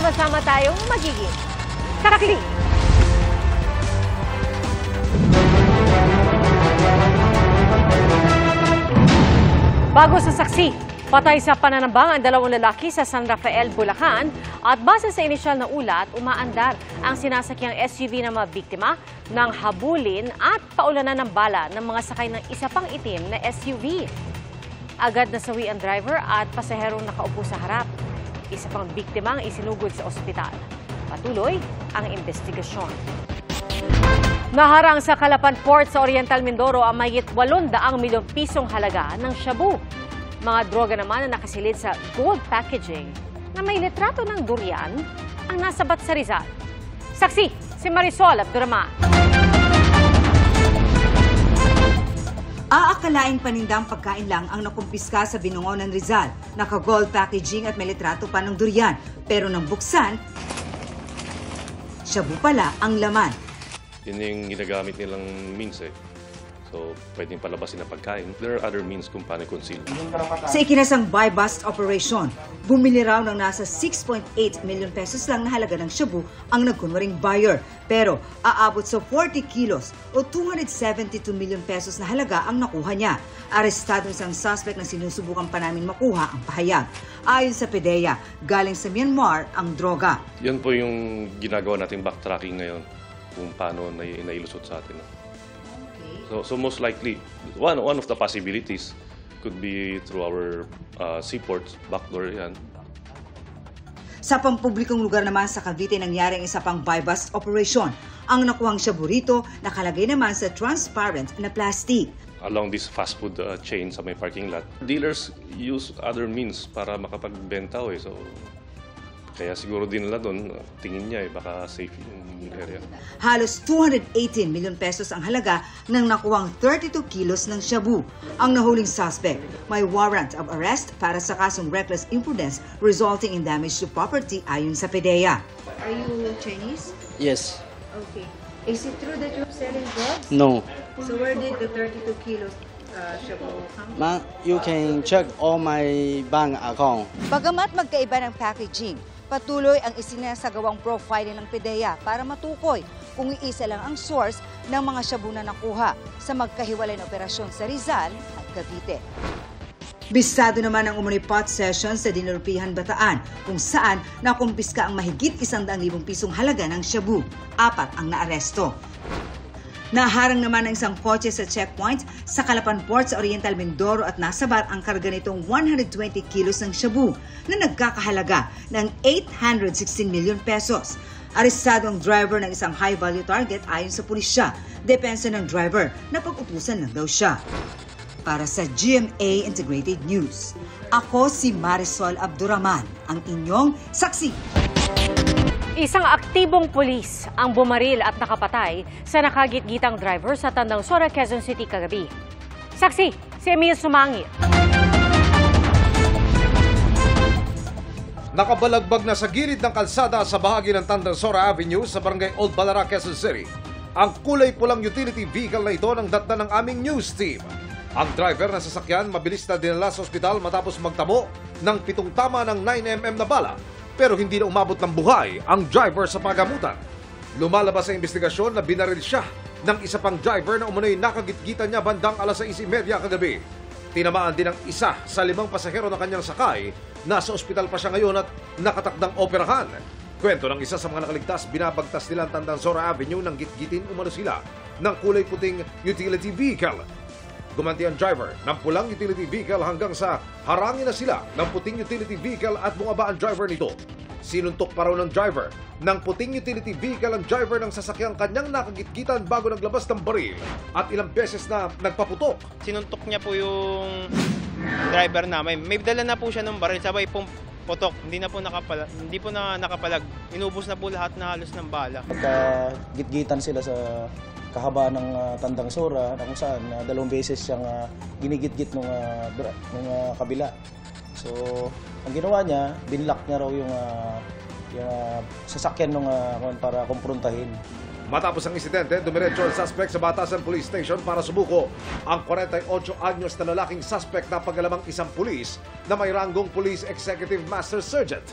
sama-sama tayong magiging karakli. Bago sa saksi, patay sa pananambang ang dalawang lalaki sa San Rafael, Bulacan at base sa inisyal na ulat, umaandar ang sinasakyang SUV ng mga biktima nang habulin at paulanan ng bala ng mga sakay ng isa pang itim na SUV. Agad nasawi ang driver at pasaherong nakaupo sa harap. Isa pang biktima ang isinugod sa ospital. Patuloy ang investigasyon. Naharang sa Calapan Port sa Oriental Mindoro ang mahigit 800 milyong pisong halaga ng shabu. Mga droga naman na nakasilid sa gold packaging na may litrato ng durian ang nasabat sa Rizal. Saksi, si Marisol Abduraman. Aakalaing panindang pagkain lang ang nakumpiska sa Binungon ng Rizal. Naka-gold packaging at may litrato pa ng durian. Pero nang buksan, shabu pala ang laman. Yun yung ginagamit nilang means eh. So, pwedeng palabasin na pagkain. There are other means kung paano conceal. Sa ikinasang buy-bust operation, bumili raw ng nasa 6.8 million pesos lang na halaga ng shabu ang nagkunwaring buyer. Pero aabot sa 40 kilos o 272 million pesos na halaga ang nakuha niya. Arestado isang suspect na sinusubukan pa namin makuha ang pahayag. Ayon sa PDEA, galing sa Myanmar ang droga. Yan po yung ginagawa nating backtracking ngayon kung paano nailusot sa atin. So most likely, one of the possibilities could be through our seaports, backdoor yan. Sa pampublikong lugar naman sa Cavite nangyari ang isa pang buy-bust operation. Ang nakuhang shabu rito nakalagay naman sa transparent na plastic. Along this fast food chain sa may parking lot, dealers use other means para makapagbenta eh. So, kaya siguro din nila doon, tingin niya baka safe yung area. Halos 218 million pesos ang halaga ng nakuwang 32 kilos ng shabu. Ang nahuling suspect may warrant of arrest para sa kasong reckless imprudence resulting in damage to property ayon sa PDEA. Are you Chinese? Yes. Okay. Is it true that you're selling drugs? No. So where did the 32 kilos shabu come? You can check all my bank account. Bagamat magkaiba ng packaging, patuloy ang isinasagawang profiling ng PDEA para matukoy kung iisa lang ang source ng mga shabu na nakuha sa magkahiwalay na operasyon sa Rizal at Cavite. Bisado naman ang umano'y pot session sa Dinulpihan, Bataan kung saan nakumpiska ang mahigit 100,000 pisong halaga ng shabu. 4 ang naaresto. Naharang naman ang isang kotse sa checkpoint sa Calapan Port sa Oriental Mindoro at nasabat ang karga nitong 120 kilos ng shabu na nagkakahalaga ng 816 million pesos. Arestado ang driver ng isang high-value target ayon sa pulisya. Depensa ng driver na pag-utusan lang daw siya. Para sa GMA Integrated News, ako si Marisol Abduraman, ang inyong saksi. Isang aktibong pulis ang bumaril at nakapatay sa nakagitgitang driver sa Tandangsora, Quezon City kagabi. Saksi, si Emil Sumangit. Nakabalagbag na sa gilid ng kalsada sa bahagi ng Tandangsora Avenue sa barangay Old Balara, Quezon City. Ang kulay pulang utility vehicle na ito ng datna ng aming news team. Ang driver ng sasakyan mabilis na dinala sa ospital matapos magtamo ng 7 tama ng 9mm na bala. Pero hindi na umabot ng buhay ang driver sa pagamutan. Lumalabas sa investigasyon na binaril siya ng isa pang driver na umano'y nakagitgitan niya bandang 6:30 kagabi. Tinamaan din ang isa sa 5 pasahero na kanyang sakay. Nasa ospital pa siya ngayon at nakatakdang operahan. Kwento ng isa sa mga nakaligtas, binabagtas nila ang Tandangsora Avenue nang gitgitin umano sila ng kulay puting utility vehicle. Gumanti ang driver ng pulang utility vehicle hanggang sa harangin na sila ng puting utility vehicle at bumaba ang driver nito. Sinuntok pa raw ng driver ng puting utility vehicle ang driver ng sasakyang kanyang nakagitgitan bago naglabas ng baril at ilang beses na nagpaputok. Sinuntok niya po yung driver namin. May dala na po siya ng baril, sabay pong putok. Hindi po na nakapalag. Inubos na po lahat na halos ng bala. Gitgitan sila sa kahaba ng Tandangsora na kung saan 2 beses siyang ginigit-git ng kabila. So, ang ginawa niya, binlock niya raw yung sasakyan para kumprontahin. Matapos ang insidente, dumiretso ang suspect sa Batasan Police Station para sumuko ang 48 anyos na lalaking suspect na pagalamang isang pulis na may ranggong Police Executive Master Sergeant.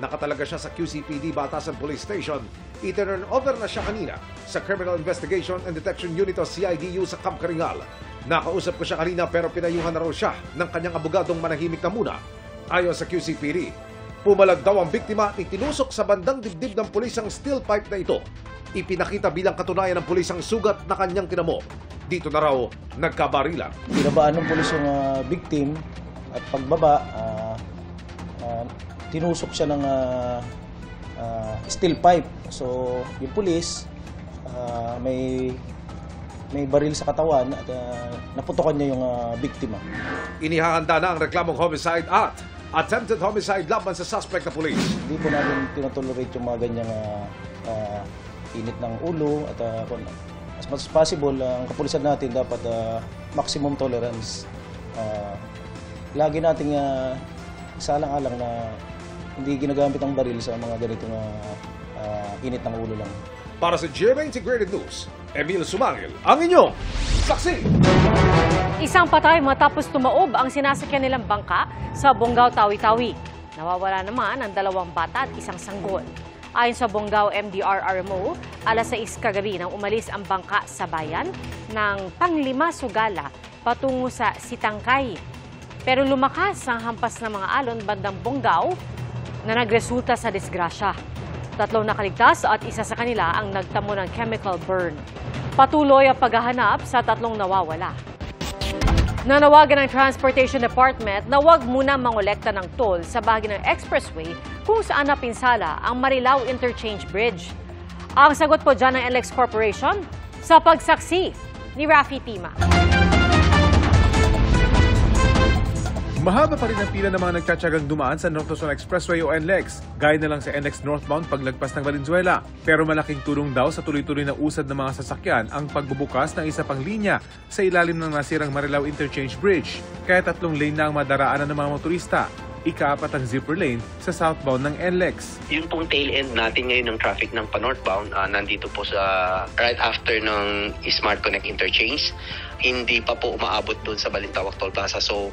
Nakatalaga siya sa QCPD Batasan Police Station. I-turn over na siya kanina sa Criminal Investigation and Detection Unit o CIDU sa Camp Karingal. Nakausap ko siya kanina pero pinayuhan na raw siya ng kanyang abogadong manahimik na muna. Ayon sa QCPD, pumalag daw ang biktima at itinusok sa bandang dibdib ng pulis ang steel pipe na ito. Ipinakita bilang katunayan ng pulis ang sugat na kanyang tinamo. Dito na raw nagkabarilan. Pinabaan ng pulis yung victim at pagbaba, tinusok siya ng steel pipe. So, yung pulis, may baril sa katawan at naputokan niya yung biktima. Inihahanda na ang reklamong homicide at attempted homicide laban sa suspect na pulis. Hindi po natin tinotolerate yung mga ganyang init ng ulo at as much as possible, ang kapulisan natin dapat maximum tolerance. Lagi nating isalang-alang na hindi ginagamit ang baril sa mga ganitong init ng ulo lang. Para sa GMA Integrated News, Emil Sumangil, ang inyong saksi. Isang patay matapos tumaob ang sinasakyan nilang bangka sa Bonggao, Tawi-Tawi. Nawawala naman ang 2 bata at isang sanggol. Ayon sa Bonggao MDRRMO, alas 6 kagabi nang umalis ang bangka sa bayan ng Panglima Sugala patungo sa Sitangkay. Pero lumakas ang hampas ng mga alon bandang Bonggao na nagresulta sa disgrasya. 3 nakaligtas at isa sa kanila ang nagtamo ng chemical burn. Patuloy ang paghahanap sa 3 nawawala. Nanawagan ng Transportation Department na huwag muna mangolekta ng toll sa bahagi ng expressway kung saan napinsala ang Marilao Interchange Bridge. Ang sagot po dyan ng NLEX Corporation sa pagsaksi ni Rafi Tima. Mahaba pa rin ang pila ng mga nagtsatsagang dumaan sa North Luzon Expressway o NLEX, gaya na lang sa NLEX northbound paglagpas ng Valenzuela. Pero malaking tulong daw sa tuloy-tuloy na usad ng mga sasakyan ang pagbubukas ng isa pang linya sa ilalim ng nasirang Marilao Interchange Bridge. Kaya 3 lane na ang madaraanan ng mga motorista. Ika-4 ang zipper lane sa southbound ng NLEX. Yung pong tail end natin ngayon ng traffic ng pa-northbound, nandito po sa right after ng Smart Connect Interchange. Hindi pa po umaabot doon sa Balintawak Toll Plaza. So,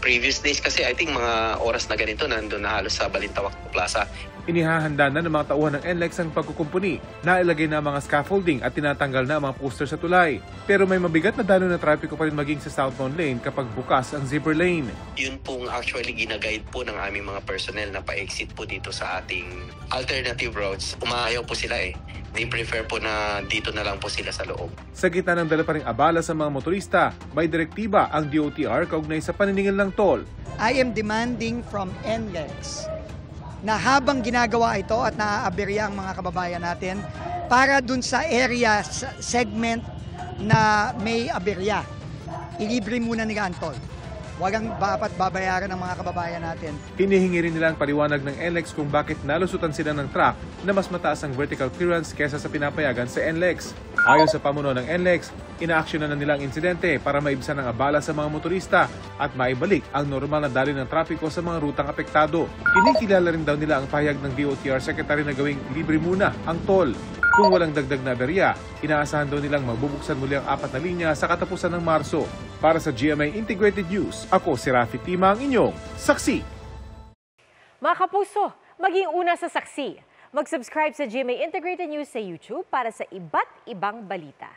previous days kasi I think mga oras na ganito nandun na halos sa Balintawak Plaza. Inihahanda na ng mga tauhan ng NLEX ang pagkukumpuni. Nailagay na ang mga scaffolding at tinatanggal na ang mga poster sa tulay. Pero may mabigat na dalo na trapiko pa rin maging sa southbound lane kapag bukas ang zipper lane. Yun pong actually ginaguide po ng aming mga personnel na pa-exit po dito sa ating alternative routes. Umaayaw po sila eh. They prefer po na dito na lang po sila sa loob. Sa gitna ng dala pa ring abala sa mga motorista, may direktiba ang DOTR kaugnay sa paniningil ng toll. I am demanding from NLEX na habang ginagawa ito at naaaberya ang mga kababayan natin para dun sa area segment na may aberya, ilibre muna nila ang toll. Walang dapat babayaran ng mga kababayan natin. Hinihingi rin nila ang paliwanag ng NLEX kung bakit nalusutan sila ng truck na mas mataas ang vertical clearance kesa sa pinapayagan sa NLEX. Ayon sa pamuno ng NLEX, inaaksyonan na nila ang insidente para maibsan ang abala sa mga motorista at maibalik ang normal na daloy ng trapiko sa mga rutang apektado. Kinikilala rin daw nila ang pahayag ng DOTR Secretary na gawing libre muna ang toll. Kung walang dagdag na aberya, inaasahan daw nilang magbubuksan muli ang 4 na linya sa katapusan ng Marso. Para sa GMA Integrated News, ako si Rafi Tima, ang inyong saksi. Mga kapuso, maging una sa saksi. Mag-subscribe sa GMA Integrated News sa YouTube para sa iba't ibang balita.